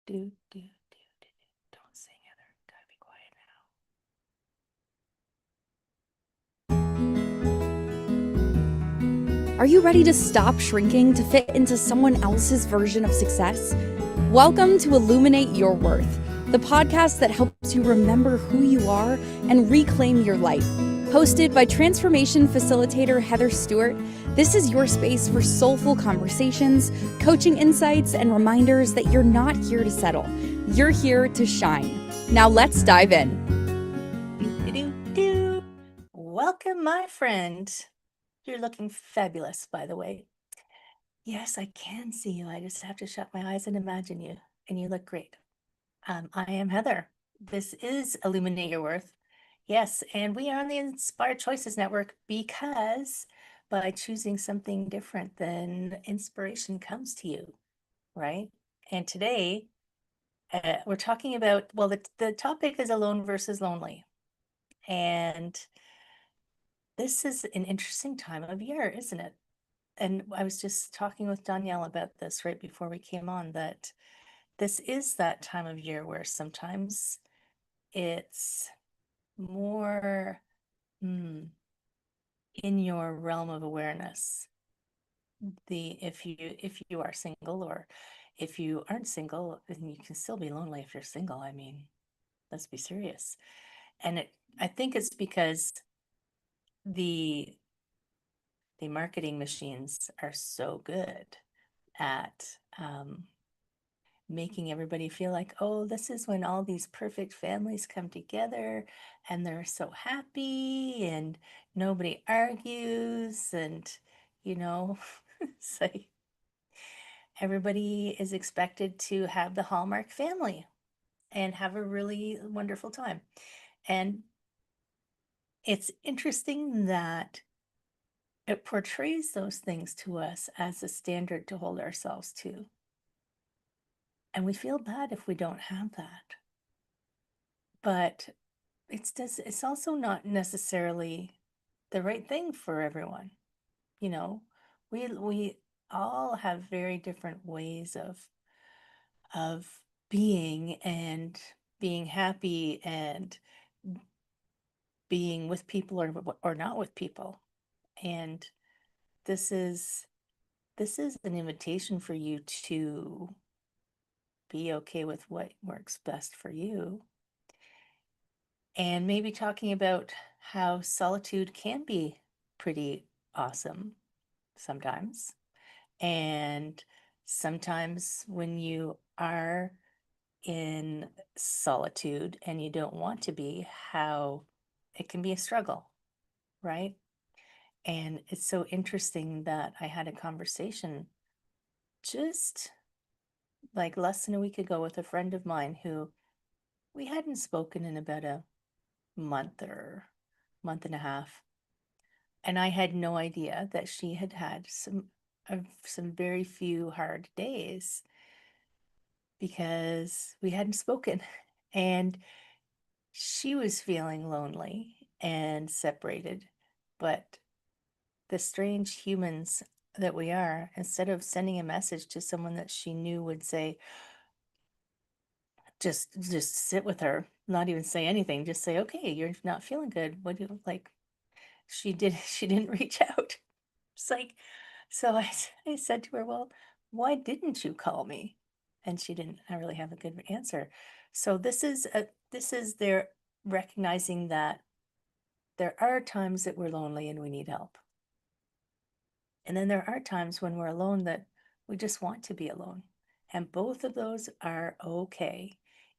Do, do, do, do, do. Don't sing, Heather. Gotta be quiet Are you ready to stop shrinking to fit into someone else's version of success? Welcome to Illuminate Your Worth, the podcast that helps you remember who you are and reclaim your life. Hosted by transformation facilitator Heather Stewart, this is your space for soulful conversations, coaching insights, and reminders that you're not here to settle. You're here to shine. Now let's dive in. now. Welcome, my friend. You're looking fabulous, by the way. Yes, I can see you. I just have to shut my eyes and imagine you, and you look great. I am Heather. This is Illuminate Your Worth. Yes, and we are on the Inspired Choices Network because by choosing something different, then inspiration comes to you, right? And today, we're talking about, well, the topic is alone versus lonely. And this is an interesting time of year, isn't it? And I was just talking with Danielle about this right before we came on, that this is that time of year where sometimes it's more in your realm of awareness. If you are single, or if you aren't single, then you can still be lonely if you're single. I mean, let's be serious. And I think it's because the marketing machines are so good at making everybody feel like, oh, this is when all these perfect families come together and they're so happy and nobody argues, and it's like everybody is expected to have the Hallmark family and have a really wonderful time. And it's interesting that it portrays those things to us as a standard to hold ourselves to. And we feel bad if we don't have that. But it's also not necessarily the right thing for everyone. You know, we all have very different ways of being, and being happy, and being with people or not with people. And this is an invitation for you to be okay with what works best for you, and maybe talking about how solitude can be pretty awesome sometimes. And sometimes when you are in solitude and you don't want to be, how it can be a struggle, right? And it's so interesting that I had a conversation just like less than a week ago with a friend of mine who we hadn't spoken in about a month or month and a half. And I had no idea that she had had some very few hard days because we hadn't spoken. And she was feeling lonely and separated. But the strange humans that we are, instead of sending a message to someone that she knew would say, just sit with her, not even say anything, just say, okay, you're not feeling good. What do you like? She didn't reach out. It's like, so I said to her, well, why didn't you call me? And she didn't really have a good answer. So this is their recognizing that there are times that we're lonely and we need help. And then there are times when we're alone that we just want to be alone. And both of those are okay,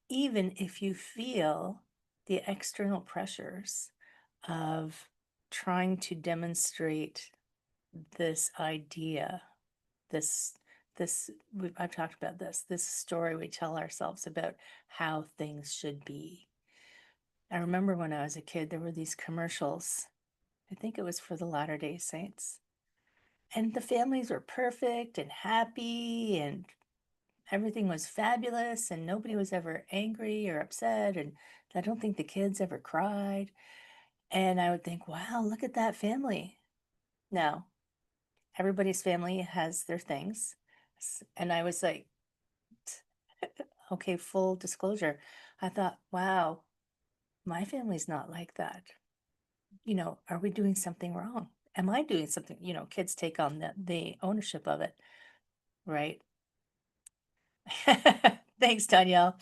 even if you feel the external pressures of trying to demonstrate this idea, this I've talked about this story we tell ourselves about how things should be. I remember when I was a kid, there were these commercials. I think it was for the Latter-day Saints. And the families were perfect and happy, and everything was fabulous, and nobody was ever angry or upset. And I don't think the kids ever cried. And I would think, wow, look at that family. Now, everybody's family has their things. And I was like, Okay, full disclosure. I thought, wow, my family's not like that. Are we doing something wrong? Am I doing something? Kids take on the ownership of it, right? Thanks, Danielle.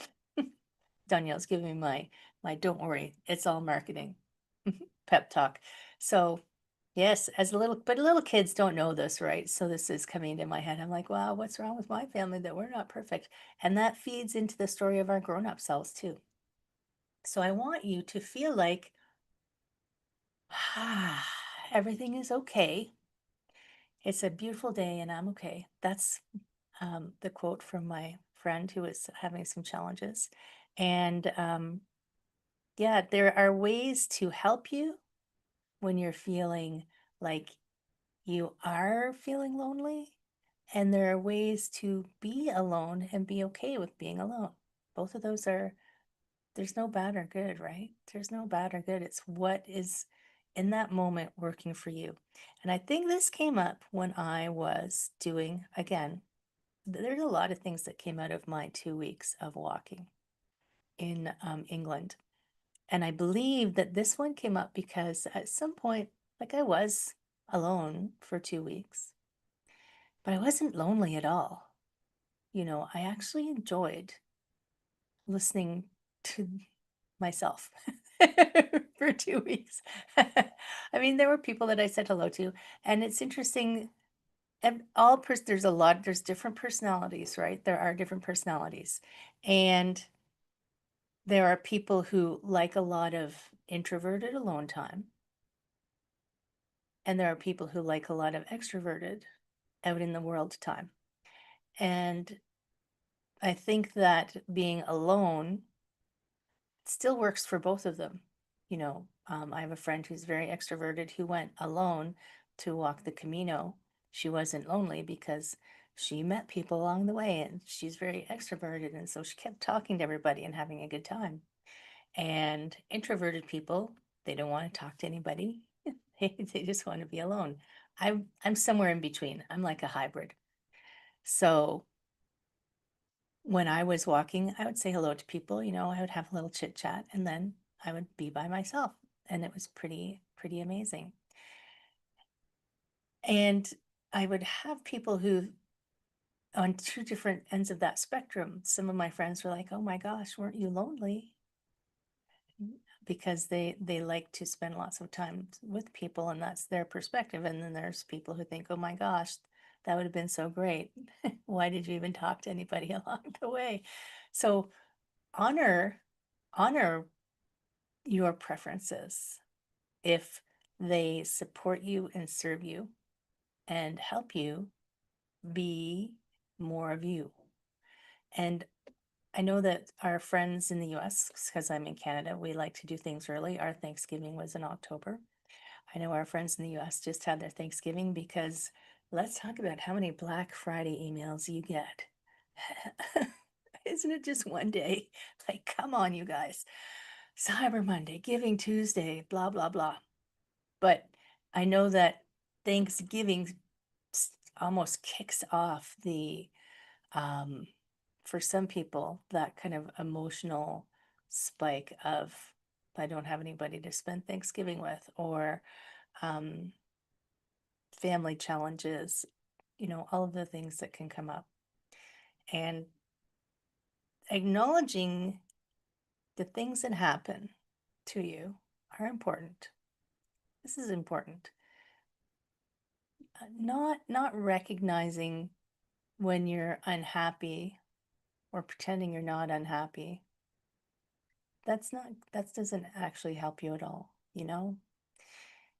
Danielle's giving me my don't worry, it's all marketing pep talk. So yes, but little kids don't know this, right? So this is coming into my head. I'm like, wow, what's wrong with my family that we're not perfect? And that feeds into the story of our grown-up selves too. So I want you to feel like everything is okay. It's a beautiful day and I'm okay. That's the quote from my friend who was having some challenges. And yeah, there are ways to help you when you're feeling like you are feeling lonely. And there are ways to be alone and be okay with being alone. Both of those there's no bad or good, right? There's no bad or good. It's what is in that moment working for you. And I think this came up when I was doing, again, there's a lot of things that came out of my 2 weeks of walking in England. And I believe that this one came up because at some point, like I was alone for 2 weeks, but I wasn't lonely at all. I actually enjoyed listening to myself for 2 weeks. I mean, there were people that I said hello to, and it's interesting. There's different personalities, right? There are different personalities. And there are people who like a lot of introverted alone time. And there are people who like a lot of extroverted out in the world time. And I think that being alone still works for both of them. I have a friend who's very extroverted who went alone to walk the Camino. She wasn't lonely because she met people along the way and she's very extroverted. And so she kept talking to everybody and having a good time. And introverted people, they don't want to talk to anybody. They just want to be alone. I'm somewhere in between. I'm like a hybrid. So when I was walking, I would say hello to people, I would have a little chit chat and then I would be by myself. And it was pretty amazing. And I would have people who, on two different ends of that spectrum, some of my friends were like, oh my gosh, weren't you lonely? Because they like to spend lots of time with people and that's their perspective. And then there's people who think, oh my gosh, that would have been so great. Why did you even talk to anybody along the way? So honor your preferences if they support you and serve you and help you be more of you. And I know that our friends in the US, because I'm in Canada, we like to do things early. Our Thanksgiving was in October. I know our friends in the US just had their Thanksgiving because let's talk about how many Black Friday emails you get. Isn't it just one day? Like, come on, you guys. Cyber Monday, Giving Tuesday, blah, blah, blah. But I know that Thanksgiving almost kicks off for some people, that kind of emotional spike of, I don't have anybody to spend Thanksgiving with, or um, family challenges, all of the things that can come up. And acknowledging the things that happen to you are important. This is important. Not recognizing when you're unhappy or pretending you're not unhappy. That doesn't actually help you at all,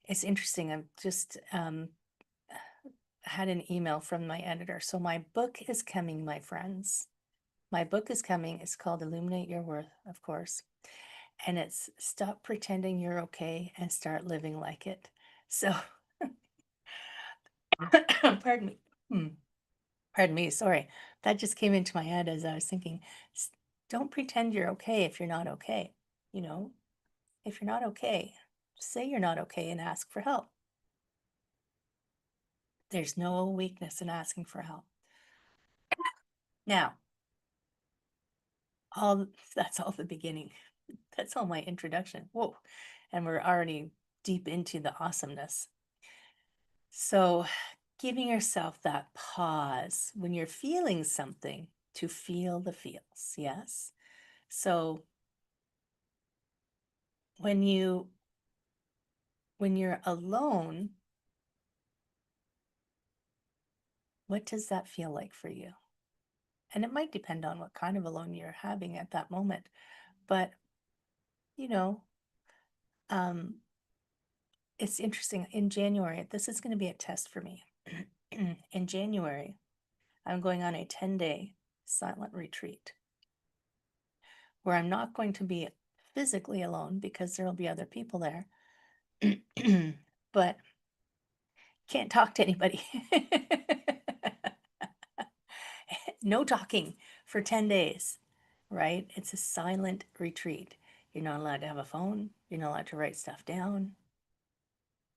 It's interesting. I've just had an email from my editor. So my book is coming, my friends. My book is coming. It's called Illuminate Your Worth, of course. And it's Stop Pretending You're Okay and Start Living Like It. So, pardon me. Pardon me, sorry. That just came into my head as I was thinking, don't pretend you're okay if you're not okay. You know, if you're not okay, say you're not okay and ask for help. There's no weakness in asking for help. Now, all that's all the beginning. That's all my introduction. Whoa. And we're already deep into the awesomeness. So, giving yourself that pause when you're feeling something to feel the feels. Yes. So, when you when you're alone, what does that feel like for you? And it might depend on what kind of alone you're having at that moment. But, you know, um, it's interesting. In January, this is going to be a test for me. In January, I'm going on a 10-day silent retreat where I'm not going to be physically alone because there will be other people there, but can't talk to anybody. No talking for 10 days, right? It's a silent retreat. You're not allowed to have a phone. You're not allowed to write stuff down.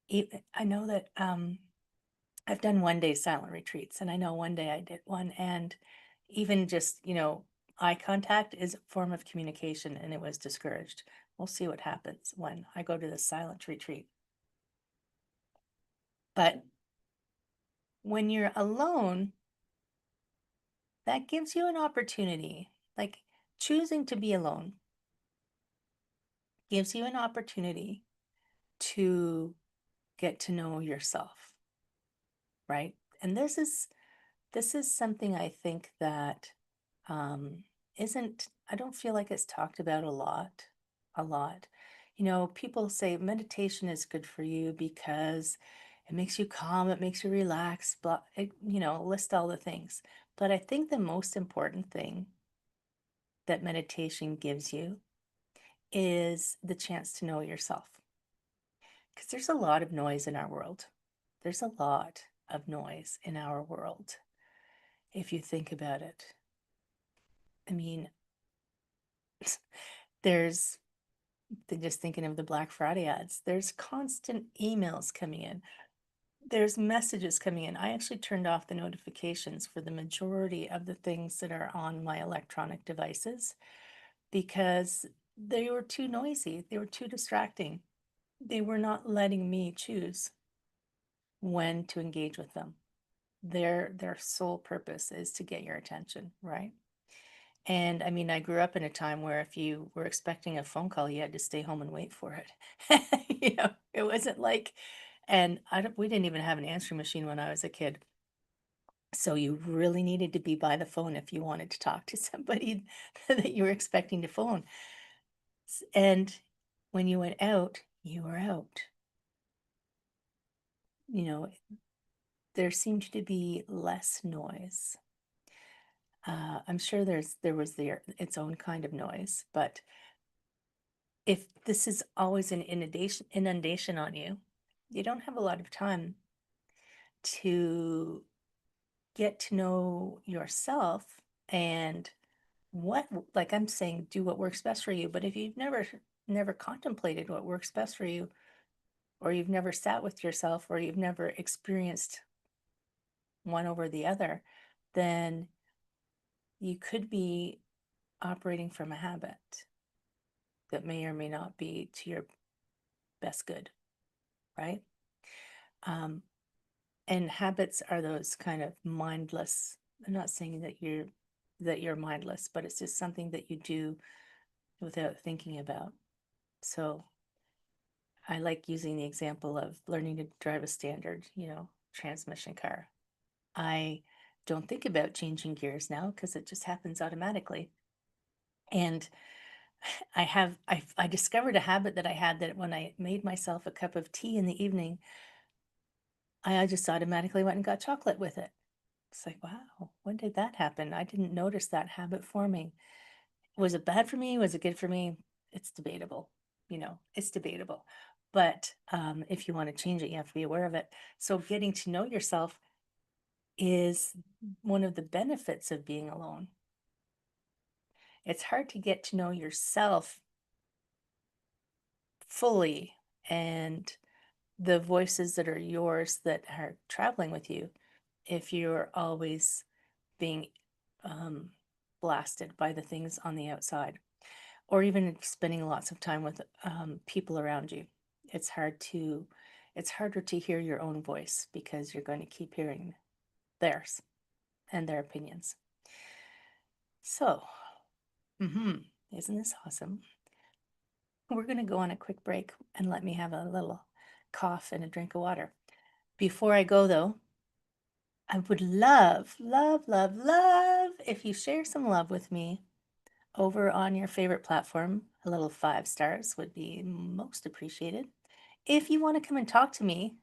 I know that I've done 1 day silent retreats, and I know one day I did one, and even just, eye contact is a form of communication, and it was discouraged. We'll see what happens when I go to the silent retreat. But when you're alone, that gives you an opportunity, like choosing to be alone gives you an opportunity to get to know yourself, right? And this is something I think that um, isn't, I don't feel like it's talked about a lot, a lot. People say meditation is good for you because it makes you calm, it makes you relax, but list all the things. But I think the most important thing that meditation gives you is the chance to know yourself. Because there's a lot of noise in our world. There's a lot of noise in our world, if you think about it. I mean, there's just thinking of the Black Friday ads, there's constant emails coming in. There's messages coming in. I actually turned off the notifications for the majority of the things that are on my electronic devices because they were too noisy. They were too distracting. They were not letting me choose when to engage with them. Their sole purpose is to get your attention, right? And I mean, I grew up in a time where if you were expecting a phone call, you had to stay home and wait for it. It wasn't like, and we didn't even have an answering machine when I was a kid. So you really needed to be by the phone if you wanted to talk to somebody that you were expecting to phone. And when you went out, you were out. You know, there seemed to be less noise. I'm sure there was its own kind of noise, but if this is always an inundation on you, you don't have a lot of time to get to know yourself and what, like I'm saying, do what works best for you. But if you've never contemplated what works best for you, or you've never sat with yourself, or you've never experienced one over the other, then you could be operating from a habit that may or may not be to your best good, right? Um, and habits are those kind of mindless. I'm not saying that you're mindless, but it's just something that you do without thinking about. So I like using the example of learning to drive a standard, transmission car. I don't think about changing gears now because it just happens automatically. And I discovered a habit that I had, that when I made myself a cup of tea in the evening, I just automatically went and got chocolate with it. It's like, wow, when did that happen? I didn't notice that habit forming. Was it bad for me? Was it good for me? It's debatable. It's debatable. But if you want to change it, you have to be aware of it. So getting to know yourself is one of the benefits of being alone. It's hard to get to know yourself fully, and the voices that are yours that are traveling with you if you're always being blasted by the things on the outside, or even spending lots of time with people around you. It's harder to hear your own voice because you're going to keep hearing theirs and their opinions. So, isn't this awesome? We're going to go on a quick break and let me have a little cough and a drink of water. Before I go, though, I would love, love, love, love if you share some love with me over on your favorite platform. A little 5 stars would be most appreciated. If you want to come and talk to me,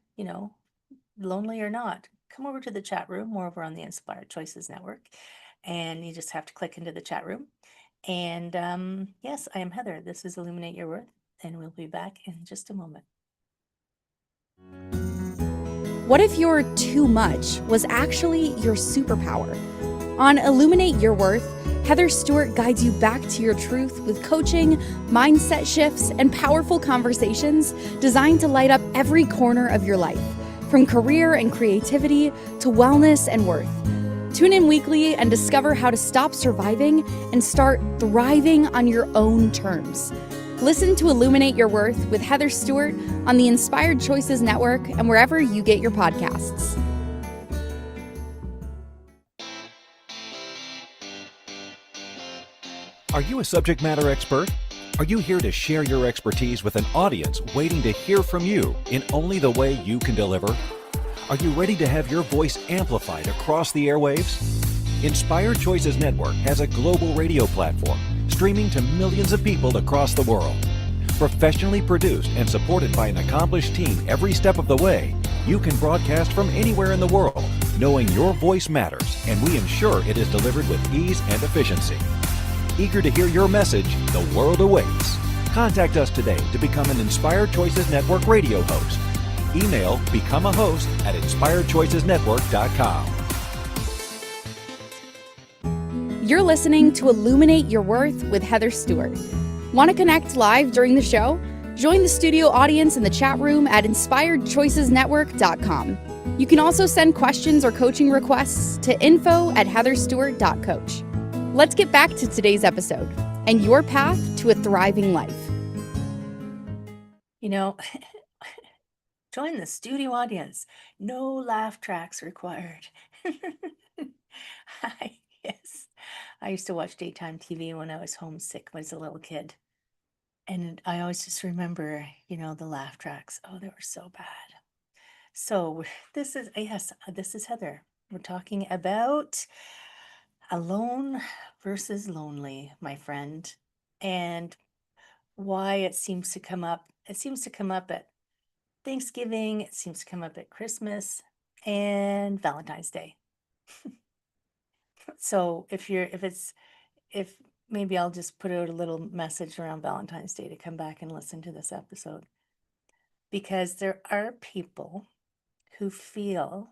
lonely or not, come over to the chat room. We're over on the Inspired Choices Network, and you just have to click into the chat room. And yes, I am Heather. This is Illuminate Your Worth, and we'll be back in just a moment. What if your too much was actually your superpower? On Illuminate Your Worth, Heather Stewart guides you back to your truth with coaching, mindset shifts, and powerful conversations designed to light up every corner of your life, from career and creativity to wellness and worth. Tune in weekly and discover how to stop surviving and start thriving on your own terms. Listen to Illuminate Your Worth with Heather Stewart on the Inspired Choices Network and wherever you get your podcasts. Are you a subject matter expert? Are you here to share your expertise with an audience waiting to hear from you in only the way you can deliver? Are you ready to have your voice amplified across the airwaves? Inspired Choices Network has a global radio platform streaming to millions of people across the world. Professionally produced and supported by an accomplished team every step of the way, you can broadcast from anywhere in the world, knowing your voice matters, and we ensure it is delivered with ease and efficiency. Eager to hear your message, the world awaits. Contact us today to become an Inspired Choices Network radio host. Email becomeahost@inspiredchoicesnetwork.com. You're listening to Illuminate Your Worth with Heather Stewart. Want to connect live during the show? Join the studio audience in the chat room at inspiredchoicesnetwork.com. You can also send questions or coaching requests to info@heatherstewart.coach. Let's get back to today's episode and your path to a thriving life. Join the studio audience. No laugh tracks required. Yes. I used to watch daytime TV when I was homesick when I was a little kid. And I always just remember, the laugh tracks. Oh, they were so bad. So this is Heather. We're talking about alone versus lonely, my friend, and why it seems to come up. It seems to come up at Thanksgiving. It seems to come up at Christmas and Valentine's Day. So if maybe I'll just put out a little message around Valentine's Day to come back and listen to this episode, because there are people who feel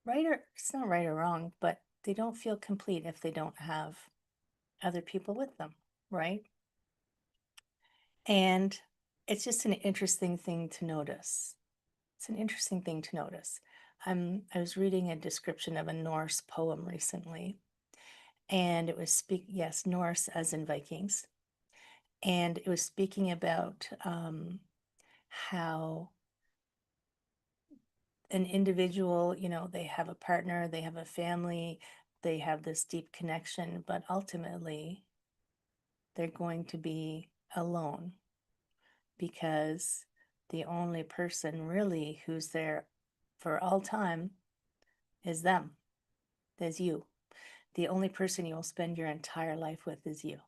it's not right or wrong, but they don't feel complete if they don't have other people with them, right? And it's just an interesting thing to notice. It's an interesting thing to notice. I was reading a description of a Norse poem recently, and it was Norse as in Vikings, and it was speaking about how an individual, they have a partner, they have a family, they have this deep connection, but ultimately they're going to be alone because the only person really who's there for all time is them, is you. The only person you will spend your entire life with is you.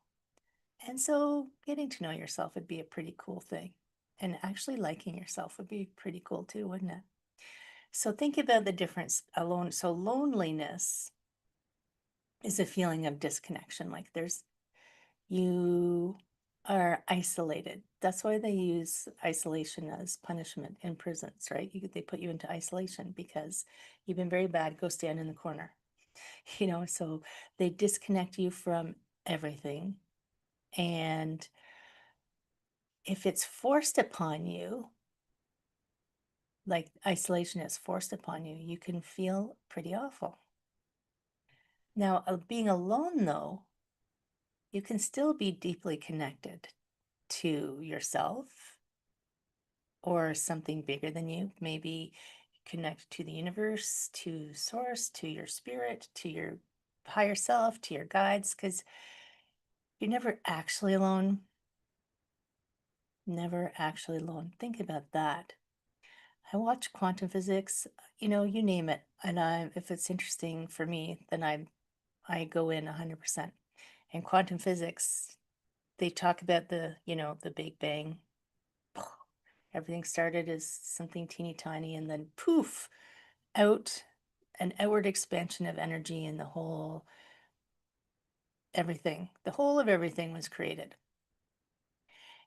And so getting to know yourself would be a pretty cool thing. And actually liking yourself would be pretty cool too, wouldn't it? So think about the difference alone. So loneliness is a feeling of disconnection. Like you are isolated. That's why they use isolation as punishment in prisons, right? They put you into isolation because you've been very bad, go stand in the corner. So they disconnect you from everything. And if it's forced upon you, like isolation is forced upon you, you can feel pretty awful. Now, being alone, though, you can still be deeply connected to yourself or something bigger than you, maybe connect to the universe, to source, to your spirit, to your higher self, to your guides, because you're never actually alone. Never actually alone. Think about that. I watch quantum physics, you name it, and if it's interesting for me, then I go in 100%. In quantum physics, they talk about the Big Bang. Everything started as something teeny tiny, and then poof, out an outward expansion of energy, and the whole of everything was created.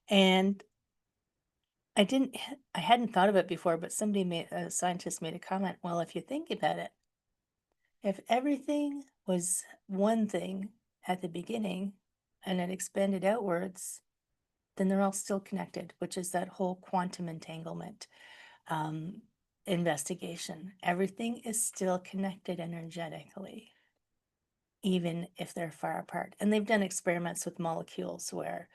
And I hadn't thought of it before, but a scientist made a comment. Well, if you think about it, if everything was one thing at the beginning and it expanded outwards, then they're all still connected, which is that whole quantum entanglement um, investigation. Everything is still connected energetically, even if they're far apart. And they've done experiments with molecules where,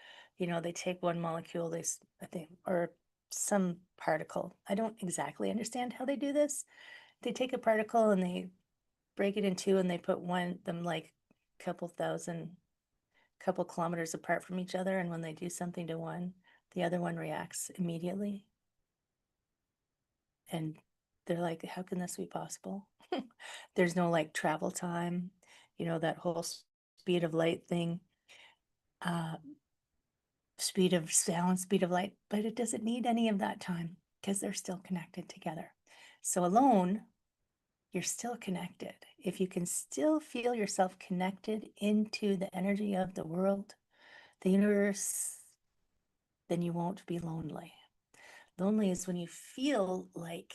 they take one molecule, I think, or some particle. I don't exactly understand how they do this. They take a particle and they break it in two, and they put them like couple kilometers apart from each other. And when they do something to one, the other one reacts immediately. And they're like, how can this be possible? There's no like travel time, that whole speed of light thing, uh, speed of sound, speed of light, but it doesn't need any of that time because they're still connected together. So alone, you're still connected. If you can still feel yourself connected into the energy of the world, the universe, then you won't be lonely. Lonely is when you feel like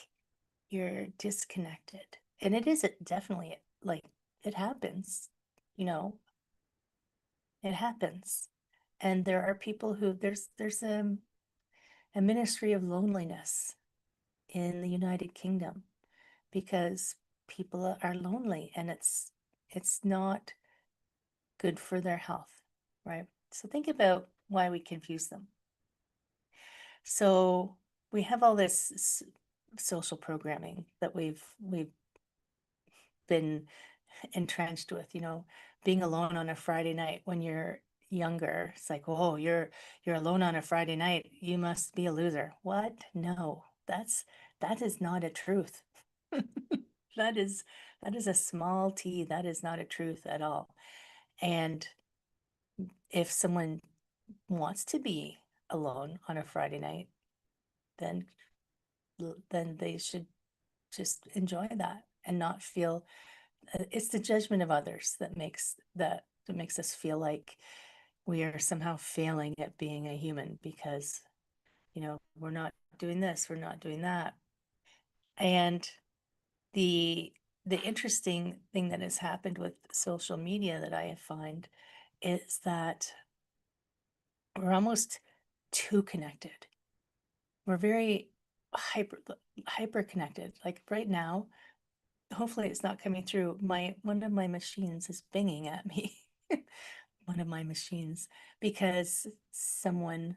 you're disconnected. And it is definitely like it happens, you know, it happens. And there are people who there's a ministry of loneliness in the United Kingdom because people are lonely, and it's not good for their health, right? So think about why we confuse them. So we have all this social programming that we've been entrenched with, being alone on a Friday night when you're younger. It's like, oh, you're alone on a Friday night. You must be a loser. What? No, that is not a truth. That is that is a small t. That is not a truth at all. And if someone wants to be alone on a Friday night, then then they should just enjoy that and not feel it's the judgment of others that makes us feel like we are somehow failing at being a human because we're not doing this, we're not doing that. And the the interesting thing that has happened with social media that I find is that we're almost too connected. We're very hyper connected. Like right now, hopefully it's not coming through. My one of my machines is binging at me. One of my machines, because someone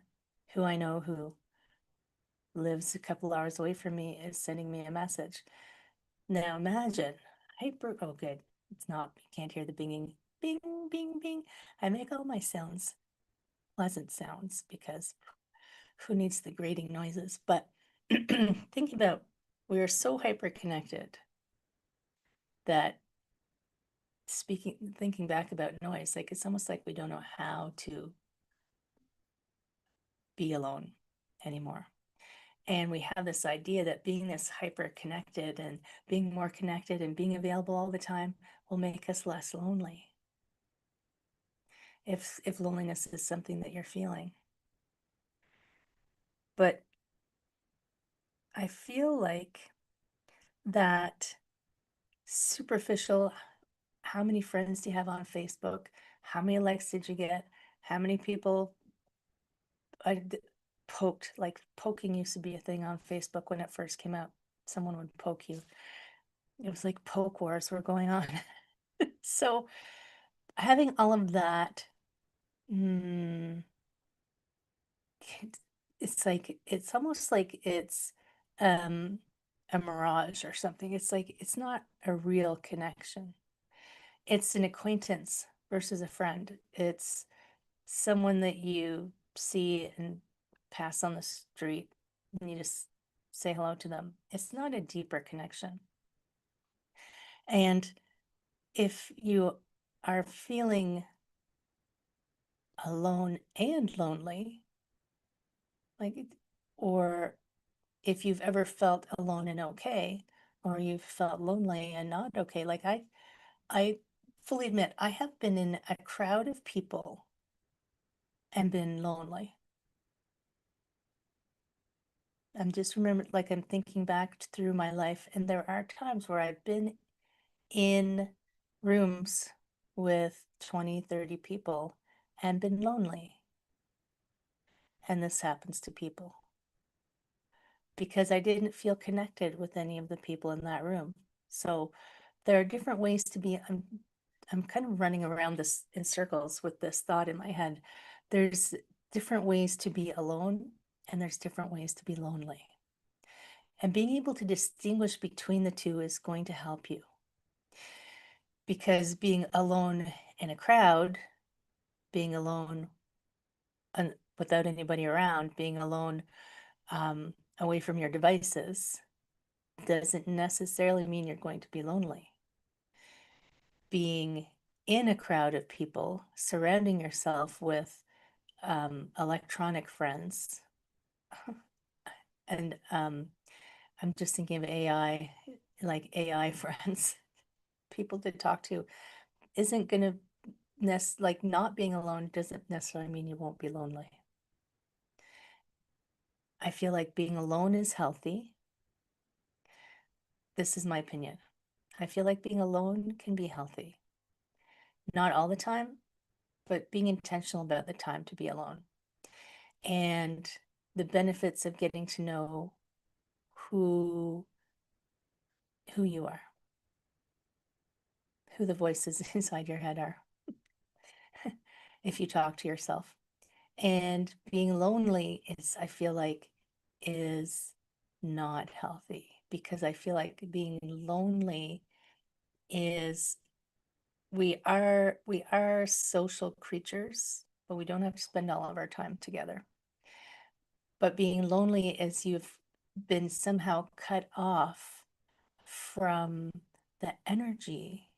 who I know who lives a couple hours away from me is sending me a message. Now imagine oh good. It's not, you can't hear the binging. Bing, bing, bing. I make all my sounds pleasant sounds because who needs the grating noises? But think about, we are so hyper connected that thinking back about noise, like it's almost like we don't know how to be alone anymore. And we have this idea that being this hyper connected and being more connected and being available all the time will make us less lonely. If loneliness is something that you're feeling. But I feel like that superficial, how many friends do you have on Facebook? How many likes did you get? How many people I poked, like poking used to be a thing on Facebook when it first came out. Someone would poke you. It was like poke wars were going on. So having all of that, mm, it's like it's almost like it's um a mirage or something. It's like it's not a real connection. It's an acquaintance versus a friend. It's someone that you see and pass on the street and you just say hello to them. It's not a deeper connection. And if you are feeling alone and lonely, like, or if you've ever felt alone and okay, or you've felt lonely and not okay, like I fully admit I have been in a crowd of people and been lonely. I'm just remember like I'm thinking back through my life, and there are times where I've been in rooms with 20, 30 people and been lonely. And this happens to people because I didn't feel connected with any of the people in that room. So there are different ways to be. I'm kind of running around this in circles with this thought in my head. There's different ways to be alone, and there's different ways to be lonely. And being able to distinguish between the two is going to help you, because being alone in a crowd, being alone without anybody around, being alone away from your devices, doesn't necessarily mean you're going to be lonely. Being in a crowd of people, surrounding yourself with electronic friends, and I'm just thinking of AI, like AI friends, people to talk to, isn't going to like not being alone doesn't necessarily mean you won't be lonely. I feel like being alone is healthy. This is my opinion. I feel like being alone can be healthy. Not all the time, but being intentional about the time to be alone. And the benefits of getting to know who who you are, who the voices inside your head are, if you talk to yourself. And being lonely is, I feel like, is not healthy, because I feel like being lonely is, we are social creatures, but we don't have to spend all of our time together. But being lonely is you've been somehow cut off from the energy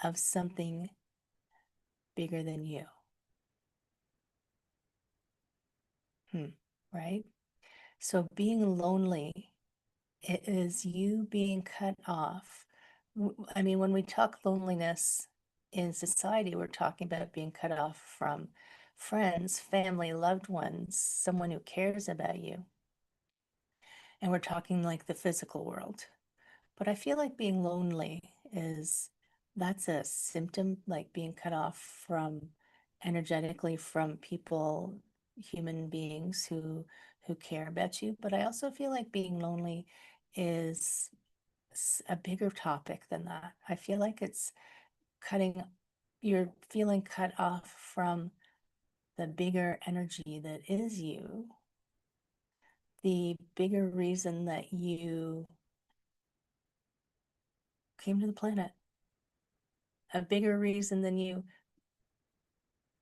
of something bigger than you. Right? So being lonely, it is you being cut off. I mean, when we talk loneliness in society, we're talking about being cut off from friends, family, loved ones, someone who cares about you. And we're talking like the physical world. But I feel like being lonely is, that's a symptom, like being cut off from energetically from people, human beings who care about you. But I also feel like being lonely is a bigger topic than that. I feel like it's cutting, you're feeling cut off from the bigger energy that is you, the bigger reason that you came to the planet, a bigger reason than you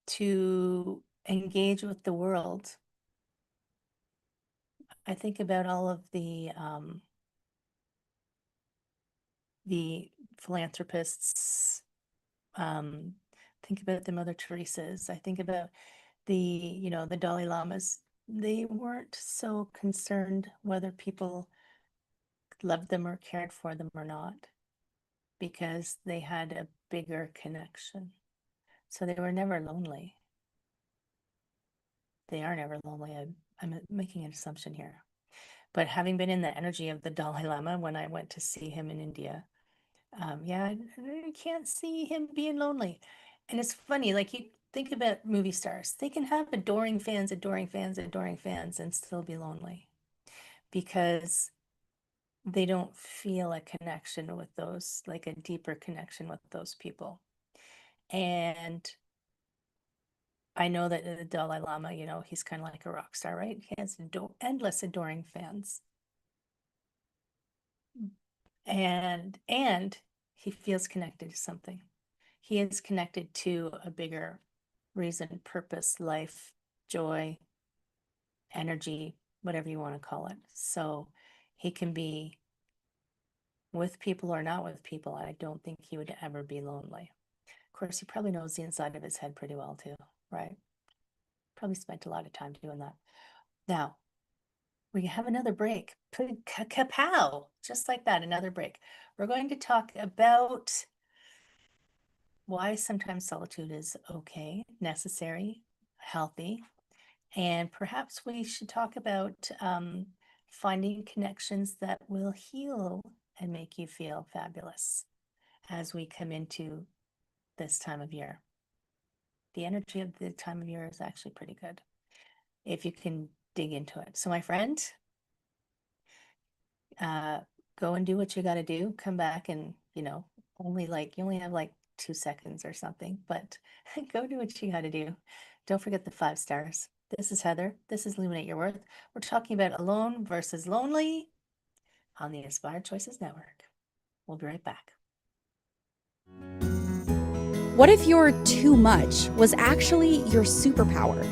to engage with the world. I think about all of the philanthropists. Think about the Mother Teresa's. I think about the Dalai Lamas. They weren't so concerned whether people loved them or cared for them or not, because they had a bigger connection. So they were never lonely. They are never lonely. I'm making an assumption here. But having been in the energy of the Dalai Lama when I went to see him in India, yeah, I can't see him being lonely. And it's funny, like you think about movie stars, they can have adoring fans, adoring fans, adoring fans, and still be lonely, because they don't feel a connection with those, like a deeper connection with those people. And I know that the Dalai Lama, he's kind of like a rock star, right? He has endless adoring fans. And he feels connected to something. He is connected to a bigger reason, purpose, life, joy, energy, whatever you want to call it. So he can be with people or not with people. I don't think he would ever be lonely. Of course, he probably knows the inside of his head pretty well too, right? Probably spent a lot of time doing that. Now, we have another break. Kapow! Just like that, another break. We're going to talk about why sometimes solitude is okay, necessary, healthy, and perhaps we should talk about finding connections that will heal and make you feel fabulous as we come into this time of year. The energy of the time of year is actually pretty good if you can dig into it. So, my friend, go and do what you got to do. Come back and, you only have like 2 seconds or something, but go do what you got to do. Don't forget the 5 stars. This is Heather. This is Illuminate Your Worth. We're talking about alone versus lonely on the Inspired Choices Network. We'll be right back. What if your too much was actually your superpower?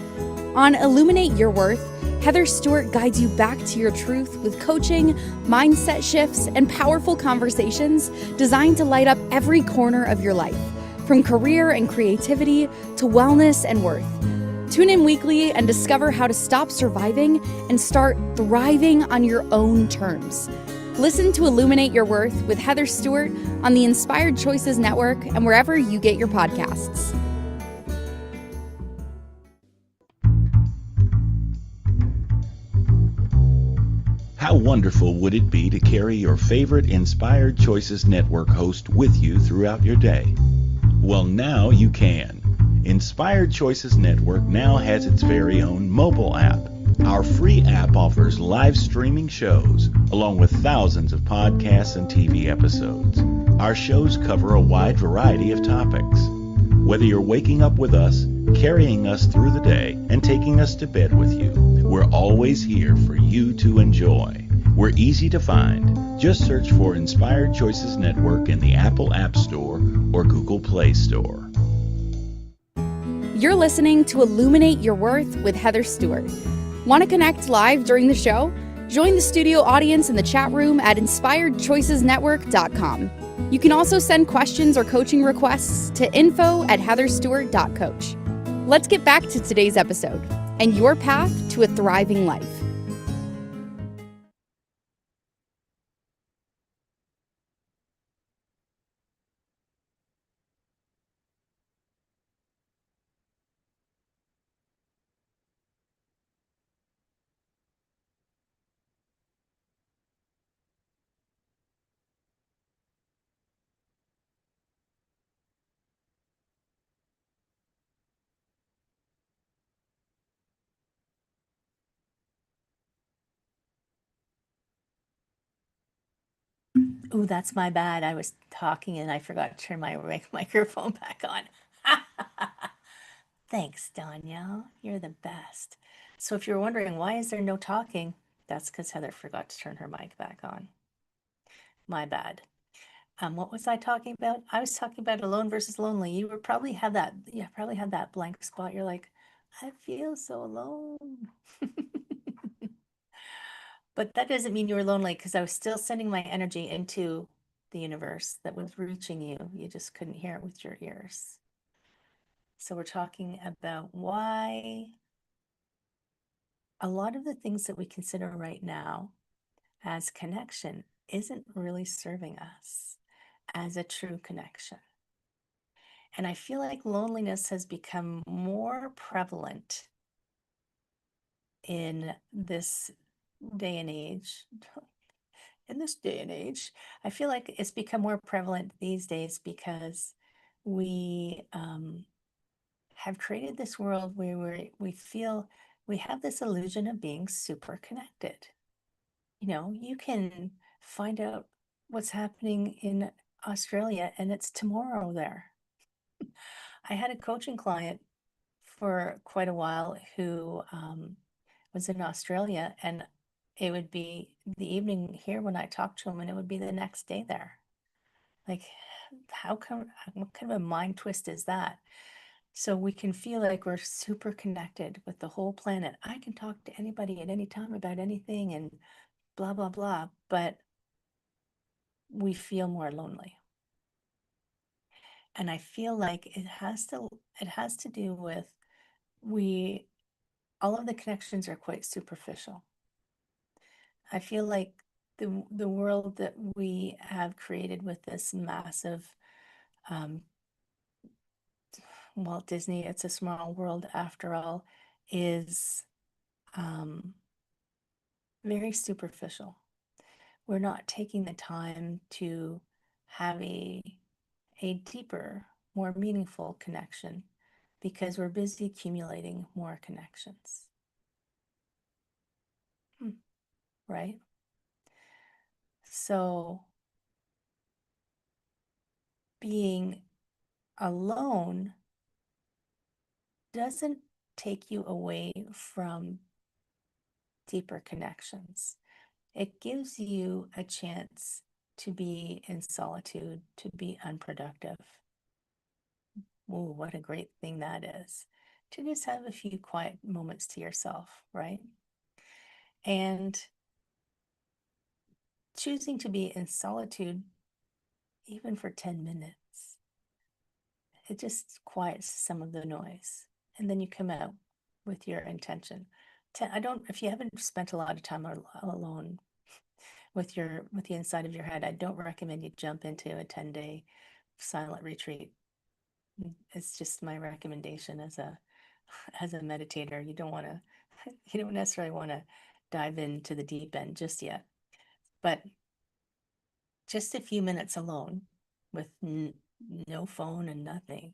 On Illuminate Your Worth, Heather Stewart guides you back to your truth with coaching, mindset shifts, and powerful conversations designed to light up every corner of your life, from career and creativity to wellness and worth. Tune in weekly and discover how to stop surviving and start thriving on your own terms. Listen to Illuminate Your Worth with Heather Stewart on the Inspired Choices Network and wherever you get your podcasts. How wonderful would it be to carry your favorite Inspired Choices Network host with you throughout your day? Well, now you can. Inspired Choices Network now has its very own mobile app. Our free app offers live streaming shows, along with thousands of podcasts and TV episodes. Our shows cover a wide variety of topics. Whether you're waking up with us, carrying us through the day, and taking us to bed with you, we're always here for you to enjoy. We're easy to find. Just search for Inspired Choices Network in the Apple App Store or Google Play Store. You're listening to Illuminate Your Worth with Heather Stewart. Want to connect live during the show? Join the studio audience in the chat room at inspiredchoicesnetwork.com. You can also send questions or coaching requests to info@heatherstewart.coach. Let's get back to today's episode and your path to a thriving life. Oh, that's my bad. I was talking and I forgot to turn my microphone back on. Thanks, Danielle. You're the best. So if you're wondering why is there no talking, that's because Heather forgot to turn her mic back on. My bad. What was I talking about? I was talking about alone versus lonely. You would probably have that. You probably had that blank spot. You're like, I feel so alone. But that doesn't mean you were lonely because I was still sending my energy into the universe that was reaching you. You just couldn't hear it with your ears. So we're talking about why a lot of the things that we consider right now as connection isn't really serving us as a true connection. And I feel like loneliness has become more prevalent in this day and age. In this day and age, I feel like it's become more prevalent these days because we have created this world where we feel we have this illusion of being super connected. You can find out what's happening in Australia, and it's tomorrow there. I had a coaching client for quite a while who was in Australia, and it would be the evening here when I talked to him, and it would be the next day there. Like, how come, what kind of a mind twist is that? So we can feel like we're super connected with the whole planet. I can talk to anybody at any time about anything and blah, blah, blah, but we feel more lonely. And I feel like it has to do with we all of the connections are quite superficial. I feel like the world that we have created with this massive um, Walt Disney, It's a Small World after all, is um, very superficial. We're not taking the time to have a deeper, more meaningful connection because we're busy accumulating more connections. Right? So being alone doesn't take you away from deeper connections. It gives you a chance to be in solitude, to be unproductive. Oh, what a great thing that is. To just have a few quiet moments to yourself, right? And choosing to be in solitude, even for 10 minutes, it just quiets some of the noise. And then you come out with your intention. If you haven't spent a lot of time alone with the inside of your head, I don't recommend you jump into a 10-day silent retreat. It's just my recommendation as a meditator. You don't necessarily want to dive into the deep end just yet. But just a few minutes alone with no phone and nothing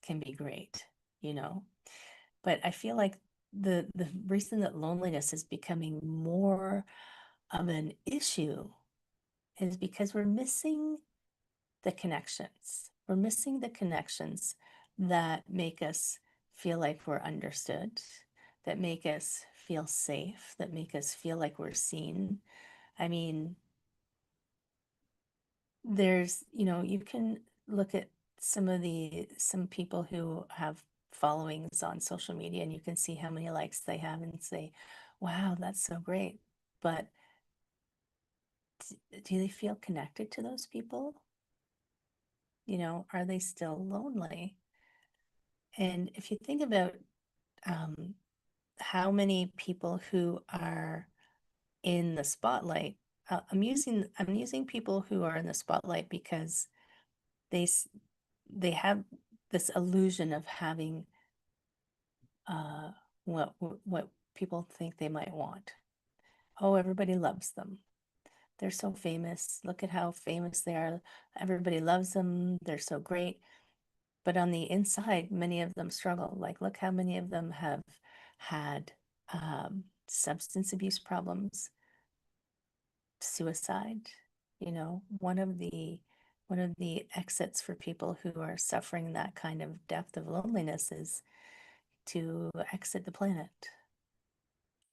can be great, you know? But I feel like the reason that loneliness is becoming more of an issue is because we're missing the connections. We're missing the connections that make us feel like we're understood, that make us feel safe, that make us feel like we're seen. I mean, you can look at some people who have followings on social media and you can see how many likes they have and say, wow, that's so great. But do they feel connected to those people? Are they still lonely? And if you think about um, how many people who are in the spotlight, I'm using people who are in the spotlight because they they have this illusion of having uh, what people think they might want. Oh, everybody loves them. They're so famous. Look at how famous they are. Everybody loves them. They're so great. But on the inside, many of them struggle. Like, look how many of them have had substance abuse problems, suicide. One of the exits for people who are suffering that kind of depth of loneliness is to exit the planet.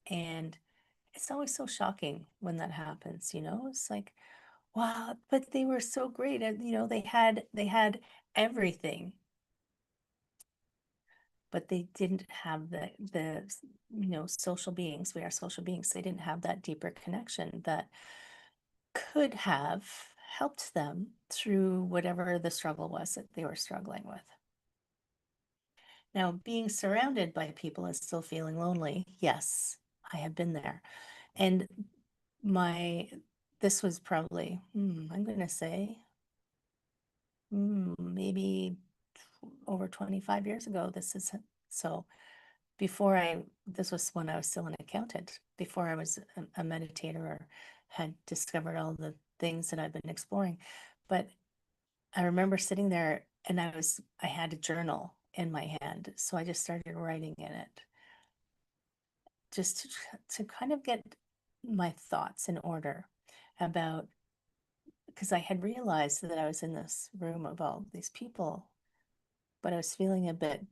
And it's always so shocking when that happens, It's like, wow, but they were so great. And they had everything, but they didn't have the social beings. We are social beings. They didn't have that deeper connection that could have helped them through whatever the struggle was that they were struggling with. Now, being surrounded by people and still feeling lonely, yes, I have been there. And my this was probably, I'm going to say, maybe over 25 years ago. So this was when I was still an accountant, before I was a meditator or had discovered all the things that I've been exploring. But I remember sitting there and I had a journal in my hand. So I just started writing in it just to kind of get my thoughts in order. about, because I had realized that I was in this room of all these people, but I was feeling a bit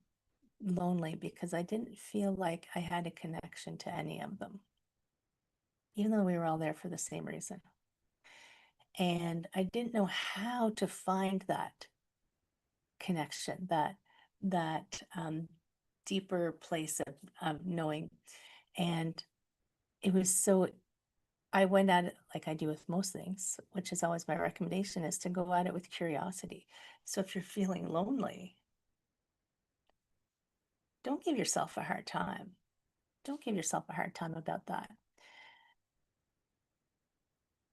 lonely because I didn't feel like I had a connection to any of them, even though we were all there for the same reason. And I didn't know how to find that connection, that deeper place of knowing. And it was so, I went at it like I do with most things, which is always my recommendation, is to go at it with curiosity. So if you're feeling lonely, don't give yourself a hard time. Don't give yourself a hard time about that.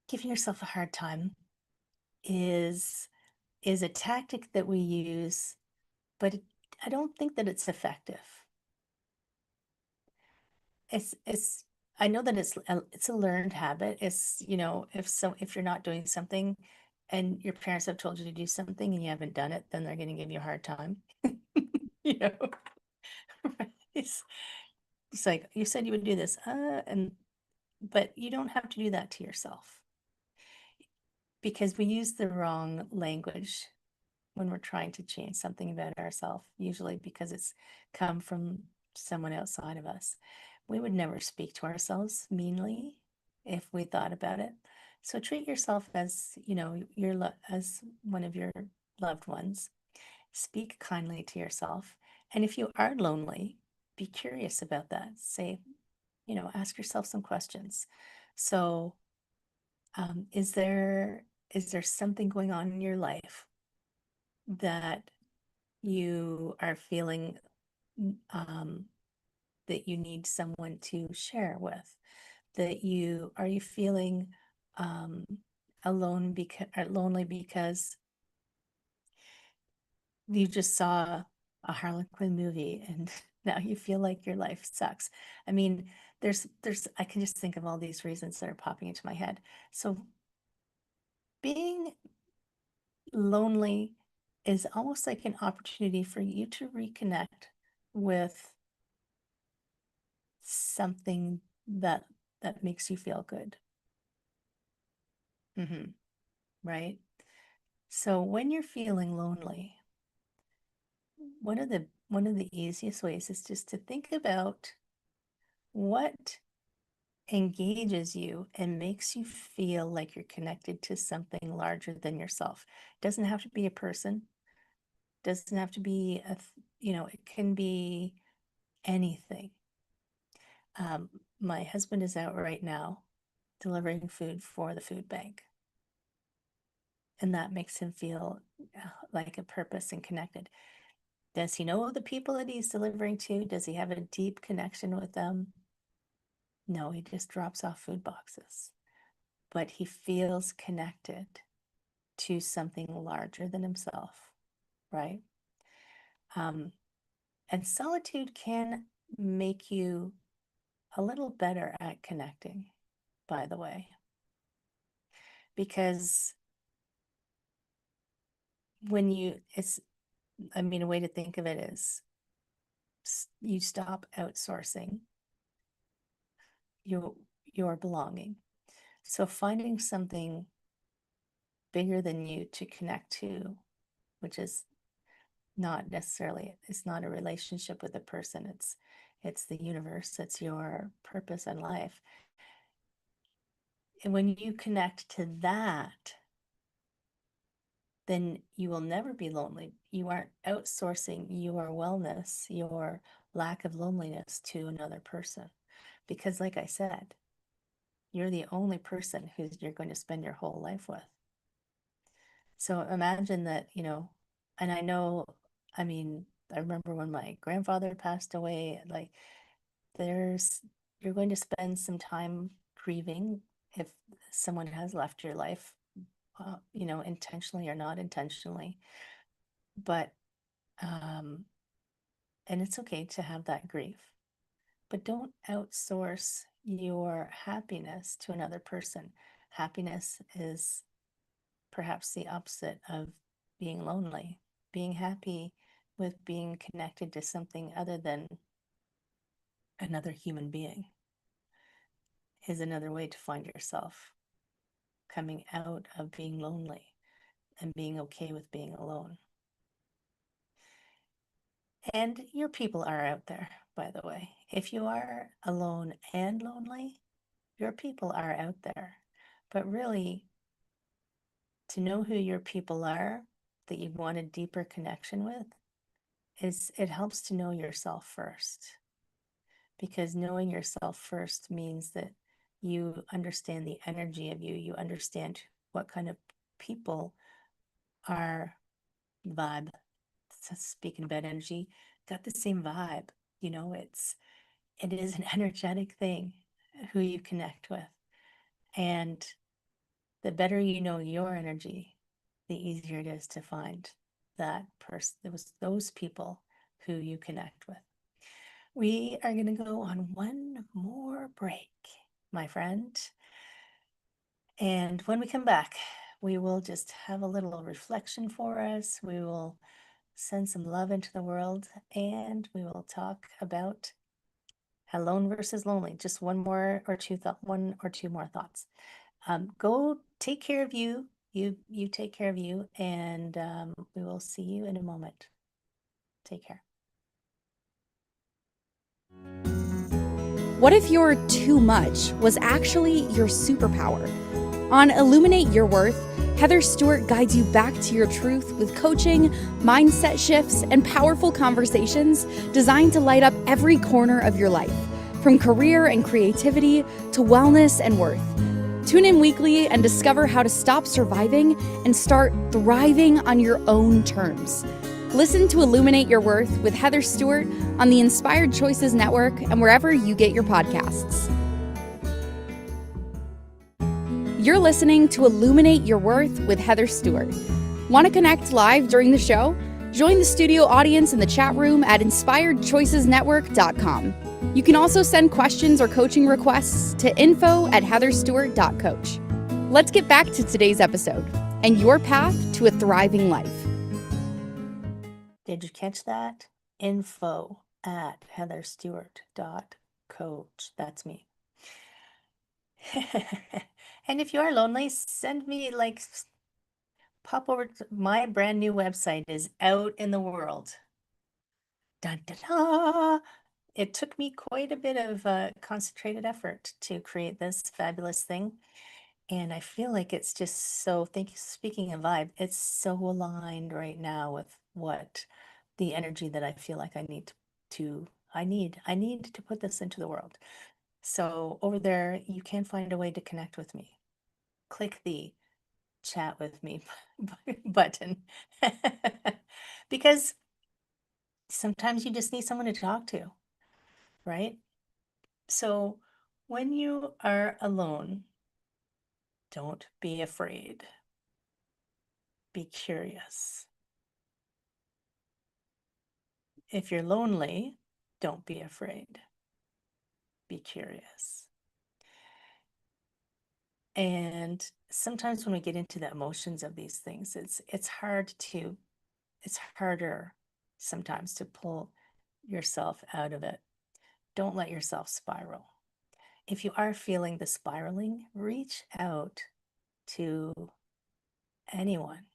Giving yourself a hard time is a tactic that we use, but I don't think that it's effective. It's I know that it's a learned habit. It's, if you're not doing something and your parents have told you to do something and you haven't done it, then they're going to give you a hard time. you know it's it's like, you said you would do this, but you don't have to do that to yourself, because we use the wrong language when we're trying to change something about ourselves, usually because it's come from someone outside of us. We would never speak to ourselves meanly if we thought about it. So treat yourself as, as one of your loved ones. Speak kindly to yourself. And if you are lonely, be curious about that. Say, ask yourself some questions. So, is there something going on in your life that you are feeling, um, that you need someone to share with? Are you feeling, um, alone because, or lonely because you just saw a Harlequin movie and now you feel like your life sucks? I mean, I can just think of all these reasons that are popping into my head. So being lonely is almost like an opportunity for you to reconnect with something that makes you feel good. Right? So when you're feeling lonely, one of the easiest ways is just to think about what engages you and makes you feel like you're connected to something larger than yourself. It doesn't have to be a person, doesn't have to be it can be anything. My husband is out right now delivering food for the food bank, and that makes him feel like a purpose and connected. Does he know the people that he's delivering to? Does he have a deep connection with them? No, he just drops off food boxes. But he feels connected to something larger than himself, right? And solitude can make you a little better at connecting, by the way, because a way to think of it is you stop outsourcing your belonging. So finding something bigger than you to connect to, which is it's not a relationship with a person, it's the universe, it's your purpose in life. And when you connect to that, then you will never be lonely. You aren't outsourcing your wellness, your lack of loneliness to another person. Because, like I said, you're the only person who you're going to spend your whole life with. So imagine that, and I know, I mean, I remember when my grandfather passed away, like you're going to spend some time grieving if someone has left your life, intentionally or not intentionally. But, and it's okay to have that grief, but don't outsource your happiness to another person. Happiness is perhaps the opposite of being lonely. Being happy with being connected to something other than another human being is another way to find yourself. coming out of being lonely and being okay with being alone. And your people are out there, by the way. If you are alone and lonely, your people are out there. But really, to know who your people are that you want a deeper connection with, it helps to know yourself first. Because knowing yourself first means that you understand the energy of you, you understand what kind of people are vibe. Speaking about energy, got the same vibe. It is an energetic thing who you connect with. And the better you know your energy, the easier it is to find that person, those people who you connect with. We are going to go on one more break, my friend. And when we come back, we will just have a little reflection for us. We will send some love into the world, and we will talk about alone versus lonely. Just one or two more thoughts. Go take care of you. You take care of you, and we will see you in a moment. Take care. What if your too much was actually your superpower? On Illuminate Your Worth, Heather Stewart guides you back to your truth with coaching, mindset shifts, and powerful conversations designed to light up every corner of your life, from career and creativity to wellness and worth. Tune in weekly and discover how to stop surviving and start thriving on your own terms. Listen to Illuminate Your Worth with Heather Stewart on the Inspired Choices Network and wherever you get your podcasts. You're listening to Illuminate Your Worth with Heather Stewart. Want to connect live during the show? Join the studio audience in the chat room at inspiredchoicesnetwork.com. You can also send questions or coaching requests to info@heatherstewart.coach. Let's get back to today's episode and your path to a thriving life. Did you catch that? info@heatherstewart.coach. That's me. And if you are lonely, send me pop over to my brand new website is out in the world. Dun, dun, dun. It took me quite a bit of concentrated effort to create this fabulous thing. And I feel like it's just so, speaking of vibe, it's so aligned right now with what the energy that I feel like I need to put this into the world. So over there, you can find a way to connect with me. Click the chat with me button because sometimes you just need someone to talk to, right? So when you are alone, don't be afraid. Be curious. If you're lonely, don't be afraid. Be curious. And sometimes when we get into the emotions of these things, it's harder sometimes to pull yourself out of it. Don't let yourself spiral. If you are feeling the spiraling, reach out to anyone.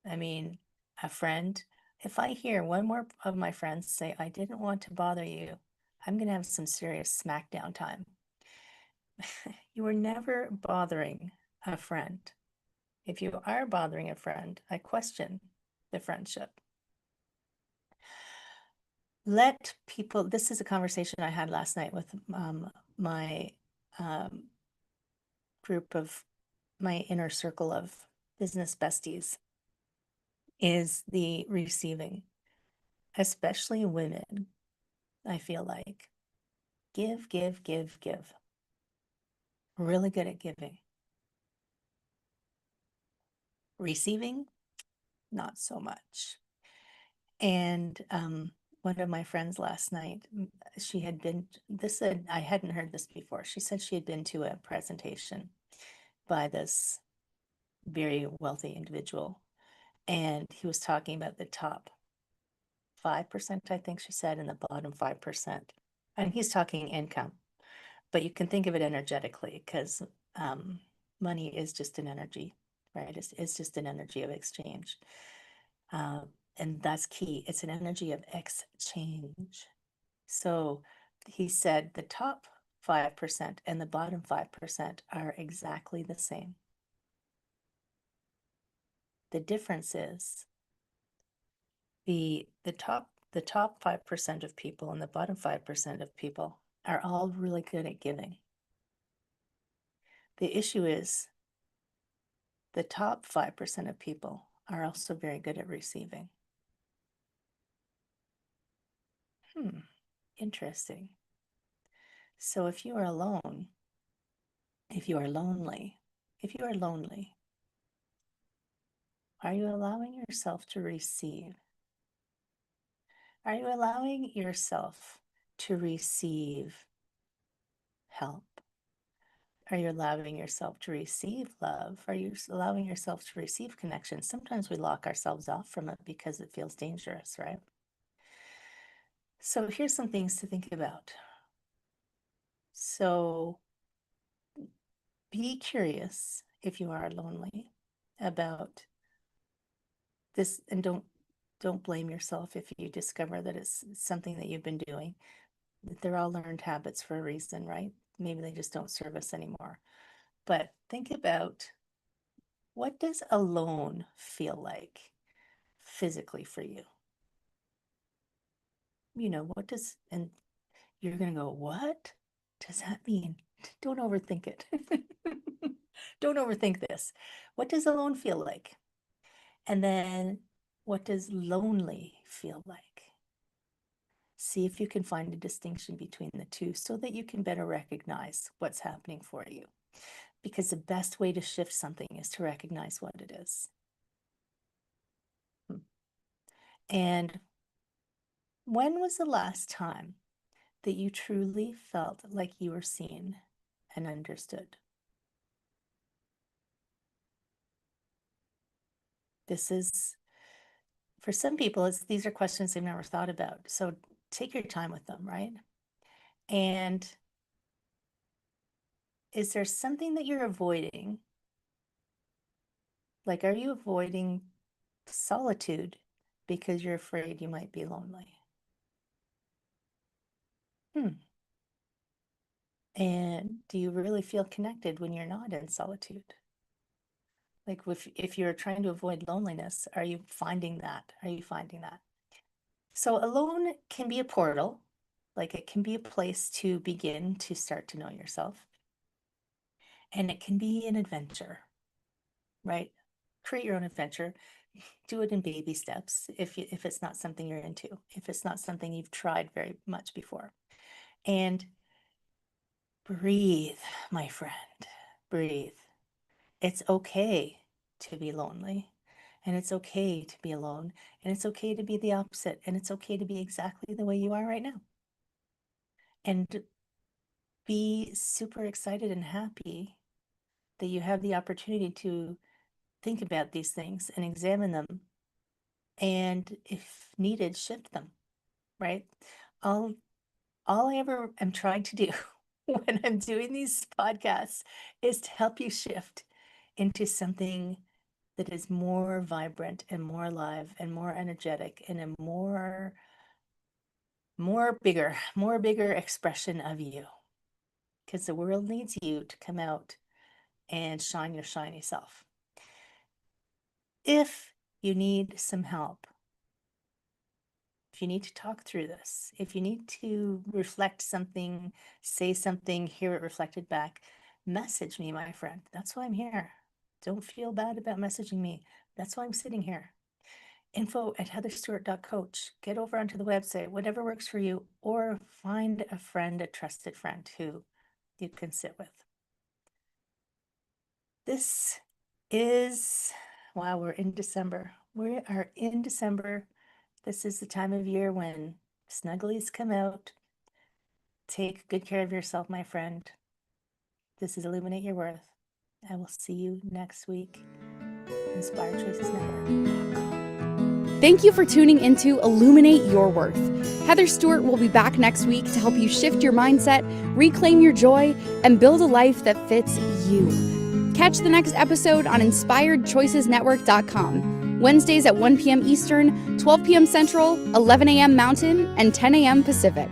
I mean, a friend. If I hear one more of my friends say, I didn't want to bother you, I'm going to have some serious smackdown time. You are never bothering a friend. If you are bothering a friend, I question the friendship. Let people, this is a conversation I had last night with my group of my inner circle of business besties, is the receiving, especially women. I feel like give, give, give, give. Really good at giving. Receiving, not so much. And one of my friends last night, she had been, I hadn't heard this before. She said she had been to a presentation by this very wealthy individual. And he was talking about the top 5%, I think she said, and the bottom 5%. And he's talking income, but you can think of it energetically because money is just an energy, right? It's just an energy of exchange. And that's key. It's an energy of exchange. So he said the top 5% and the bottom 5% are exactly the same. The difference is the top 5% of people and the bottom 5% of people are all really good at giving. The issue is the top 5% of people are also very good at receiving. Interesting. So if you are alone, if you are lonely, are you allowing yourself to receive? Are you allowing yourself to receive help? Are you allowing yourself to receive love? Are you allowing yourself to receive connection? Sometimes we lock ourselves off from it because it feels dangerous, right? So here's some things to think about. So be curious if you are lonely about this, and don't blame yourself if you discover that it's something that you've been doing. They're all learned habits for a reason, right? Maybe they just don't serve us anymore. But think about, what does alone feel like physically for you? And you're going to go, what does that mean? Don't overthink it. Don't overthink this. What does alone feel like? And then what does lonely feel like? See if you can find a distinction between the two so that you can better recognize what's happening for you. Because the best way to shift something is to recognize what it is. And when was the last time that you truly felt like you were seen and understood? This is, for some people, these are questions they've never thought about. So take your time with them, right? And is there something that you're avoiding? Like, are you avoiding solitude because you're afraid you might be lonely? And do you really feel connected when you're not in solitude? Like, if you're trying to avoid loneliness, are you finding that? So alone can be a portal, like it can be a place to begin to start to know yourself. And it can be an adventure, right? Create your own adventure. Do it in baby steps if it's not something you're into, if it's not something you've tried very much before. And breathe, my friend, breathe. It's okay to be lonely, and it's okay to be alone, and it's okay to be the opposite, and it's okay to be exactly the way you are right now. And be super excited and happy that you have the opportunity to think about these things and examine them, and if needed, shift them, right? All I ever am trying to do when I'm doing these podcasts is to help you shift into something that is more vibrant and more alive and more energetic and a more bigger expression of you. Because the world needs you to come out and shine your shiny self. If you need some help, if you need to talk through this, if you need to reflect something, say something, hear it reflected back, message me, my friend. That's why I'm here. Don't feel bad about messaging me. That's why I'm sitting here. info@heatherstewart.coach. Get over onto the website, whatever works for you, or find a friend, a trusted friend who you can sit with. This is, wow, we're in December. We are in December. This is the time of year when snugglies come out. Take good care of yourself, my friend. This is Illuminate Your Worth. I will see you next week. Inspired Choices Network. Thank you for tuning into Illuminate Your Worth. Heather Stewart will be back next week to help you shift your mindset, reclaim your joy, and build a life that fits you. Catch the next episode on InspiredChoicesNetwork.com, Wednesdays at 1 p.m. Eastern, 12 p.m. Central, 11 a.m. Mountain, and 10 a.m. Pacific.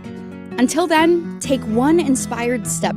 Until then, take one inspired step